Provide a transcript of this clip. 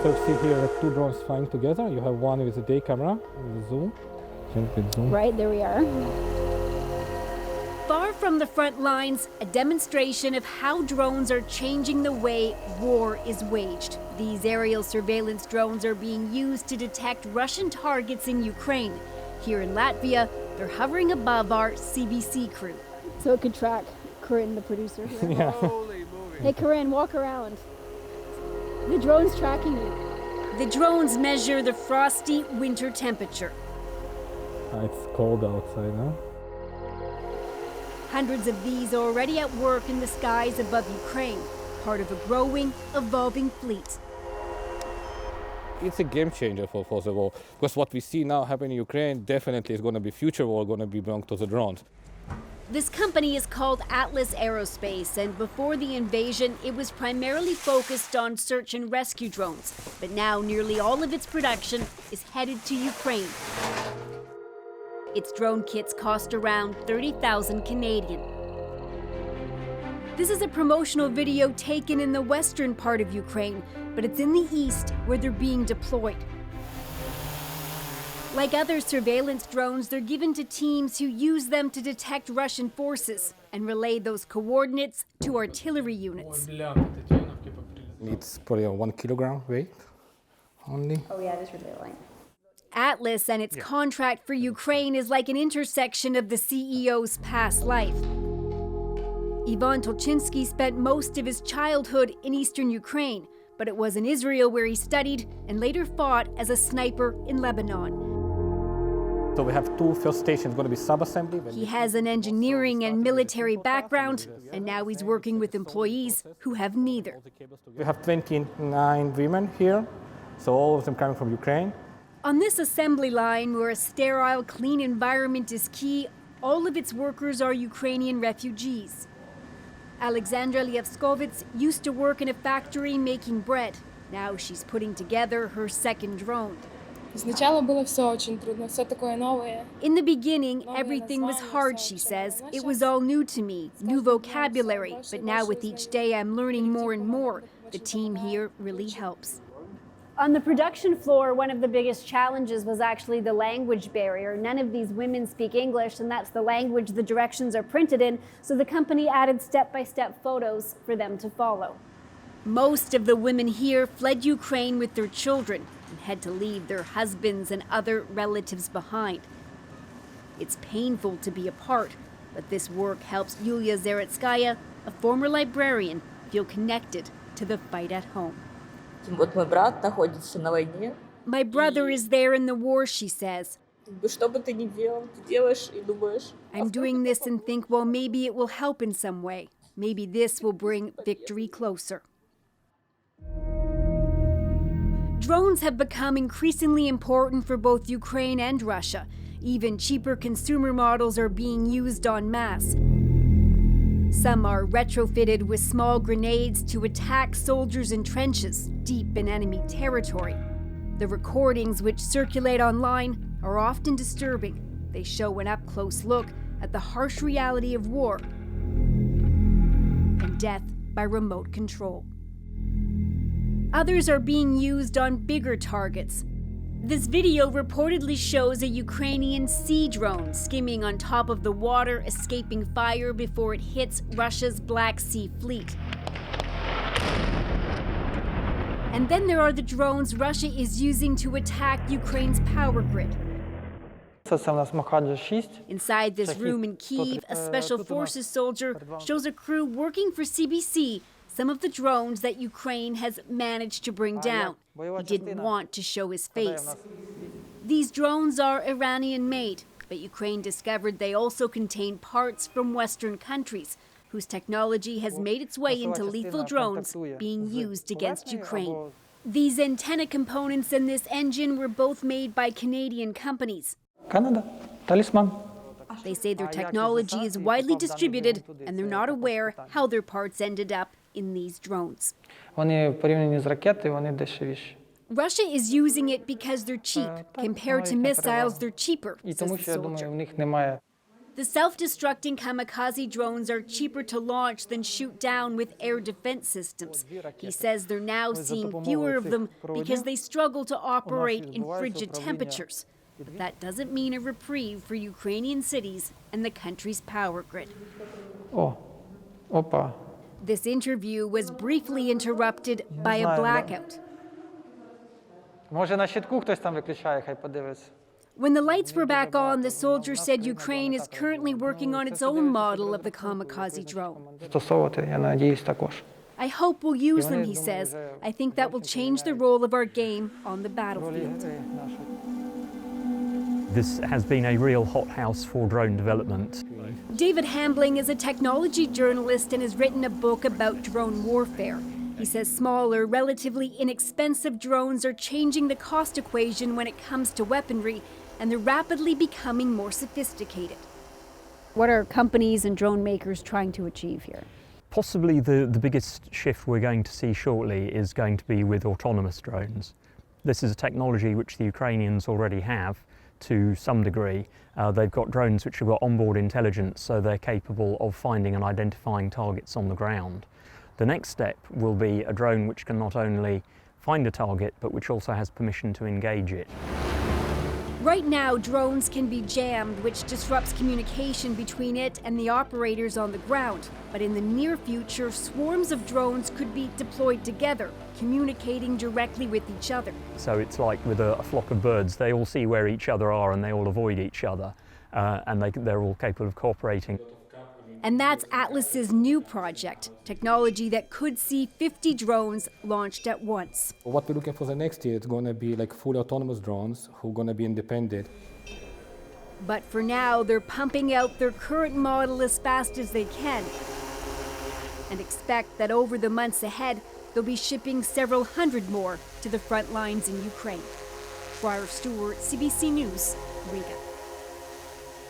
So you see here two drones flying together. You have one with a day camera, with a zoom. Right, there we are. Far from the front lines, a demonstration of how drones are changing the way war is waged. These aerial surveillance drones are being used to detect Russian targets in Ukraine. Here in Latvia, they're hovering above our CBC crew. So it could track Corinne, the producer here. Yeah. Hey Corinne, walk around. The drone's tracking you. The drones measure the frosty winter temperature. It's cold outside, huh? Hundreds of these are already at work in the skies above Ukraine, part of a growing, evolving fleet. It's a game changer for the war, because what we see now happen in Ukraine definitely is going to be future war, going to be belong to the drones. This company is called Atlas Aerospace, and before the invasion, it was primarily focused on search and rescue drones. But now nearly all of its production is headed to Ukraine. Its drone kits cost around 30,000 Canadian. This is a promotional video taken in the western part of Ukraine, but it's in the east where they're being deployed. Like other surveillance drones, they're given to teams who use them to detect Russian forces and relay those coordinates to artillery units. It's probably a 1 kilogram weight only. Oh yeah, it is really light. Atlas and its contract for Ukraine is like an intersection of the CEO's past life. Ivan Tolchinsky spent most of his childhood in eastern Ukraine, but it was in Israel where he studied and later fought as a sniper in Lebanon. So we have two first stations going to be sub-assembly. He has an engineering and military background, and now he's working with employees who have neither. We have 29 women here, so all of them coming from Ukraine. On this assembly line, where a sterile, clean environment is key, all of its workers are Ukrainian refugees. Alexandra Lievskovits used to work in a factory making bread. Now she's putting together her second drone. Сначала было все очень трудно, все такое новое. In the beginning, everything was hard, she says. It was all new to me, new vocabulary. But now with each day, I'm learning more and more. The team here really helps. On the production floor, one of the biggest challenges was actually the language barrier. None of these women speak English, and that's the language the directions are printed in, so the company added step-by-step photos for them to follow. Most of the women here fled Ukraine with their children and had to leave their husbands and other relatives behind. It's painful to be apart, but this work helps Yulia Zaretskaya, a former librarian, feel connected to the fight at home. Вот мой брат находится на войне. My brother is there in the war, she says. Что бы ты ни делал, ты делаешь и думаешь. I'm doing this and think, well, maybe it will help in some way. Maybe this will bring victory closer. Drones have become increasingly important for both Ukraine and Russia. Even cheaper consumer models are being used en masse. Some are retrofitted with small grenades to attack soldiers in trenches deep in enemy territory. The recordings, which circulate online, are often disturbing. They show an up-close look at the harsh reality of war and death by remote control. Others are being used on bigger targets. This video reportedly shows a Ukrainian sea drone skimming on top of the water, escaping fire before it hits Russia's Black Sea fleet. And then there are the drones Russia is using to attack Ukraine's power grid. Inside this room in Kyiv, a Special Forces soldier shows a crew working for CBC some of the drones that Ukraine has managed to bring down. He didn't want to show his face. These drones are Iranian-made, but Ukraine discovered they also contain parts from Western countries, whose technology has made its way into lethal drones being used against Ukraine. These antenna components and this engine were both made by Canadian companies. They say their technology is widely distributed and they're not aware how their parts ended up in these drones. Russia is using it because they're cheap. Compared to missiles, they're cheaper, says the soldier. The self-destructing kamikaze drones are cheaper to launch than shoot down with air defense systems. He says they're now seeing fewer of them because they struggle to operate in frigid temperatures. But that doesn't mean a reprieve for Ukrainian cities and the country's power grid. This interview was briefly interrupted by a blackout. When the lights were back on, the soldier said Ukraine is currently working on its own model of the kamikaze drone. I hope we'll use them, he says. I think that will change the role of our game on the battlefield. This has been a real hothouse for drone development. David Hambling is a technology journalist and has written a book about drone warfare. He says smaller, relatively inexpensive drones are changing the cost equation when it comes to weaponry, and they're rapidly becoming more sophisticated. What are companies and drone makers trying to achieve here? Possibly the biggest shift we're going to see shortly is going to be with autonomous drones. This is a technology which the Ukrainians already have to some degree. They've got drones which have got onboard intelligence, so they're capable of finding and identifying targets on the ground. The next step will be a drone which can not only find a target, but which also has permission to engage it. Right now, drones can be jammed, which disrupts communication between it and the operators on the ground. But in the near future, swarms of drones could be deployed together, communicating directly with each other. So it's like with a flock of birds, they all see where each other are and they all avoid each other, and they're all capable of cooperating. And that's Atlas's new project, technology that could see 50 drones launched at once. What we're looking for the next year is going to be like fully autonomous drones who are going to be independent. But for now, they're pumping out their current model as fast as they can, and expect that over the months ahead, they'll be shipping several hundred more to the front lines in Ukraine. Briar Stewart, CBC News, Riga.